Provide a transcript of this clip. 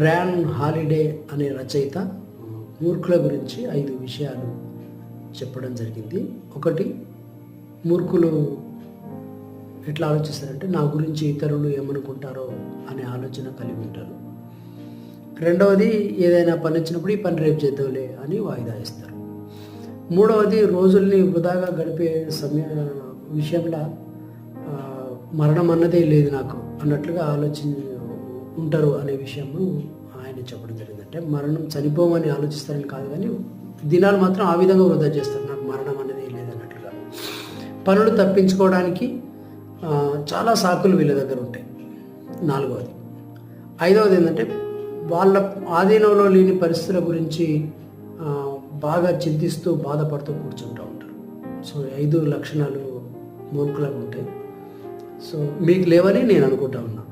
Ryan holiday అనే రచయిత మూర్ఖుల గురించి 5 విషయాలు చెప్పడం జరిగింది. ఒకటి, మూర్ఖులు ఎట్లా ఆలోచిస్తారంటే నా గురించి ఇతరులు ఏమనుకుంటారో అనే ఆలోచన కలిగి ఉంటారు. రెండవది, ఏదైనా పని వచ్చినప్పుడు ఈ పని రేపు చేద్దాంలే అని వాయిదా ఇస్తారు. మూడవది, రోజుల్ని వృధాగా గడిపే విషయంలో మరణం అన్నదే లేదు నాకు అన్నట్లుగా ఉంటారు అనే విషయము ఆయన చెప్పడం జరిగింది. అంటే మరణం చనిపోమని ఆలోచిస్తారని కాదు, కానీ దినాలు మాత్రం ఆ విధంగా వృధా చేస్తారు, నాకు మరణం అనేది లేదన్నట్లుగా. పనులు తప్పించుకోవడానికి చాలా సాకులు వీళ్ళ దగ్గర ఉంటాయి. నాలుగవది. ఐదవది ఏంటంటే వాళ్ళ ఆధీనంలో లేని పరిస్థితుల గురించి బాగా చింతిస్తూ బాధపడుతూ కూర్చుంటూ ఉంటారు. సో 5 లక్షణాలు మూర్ఖులకు ఉంటాయి. సో మీకు లేవని నేను అనుకుంటా ఉన్నా.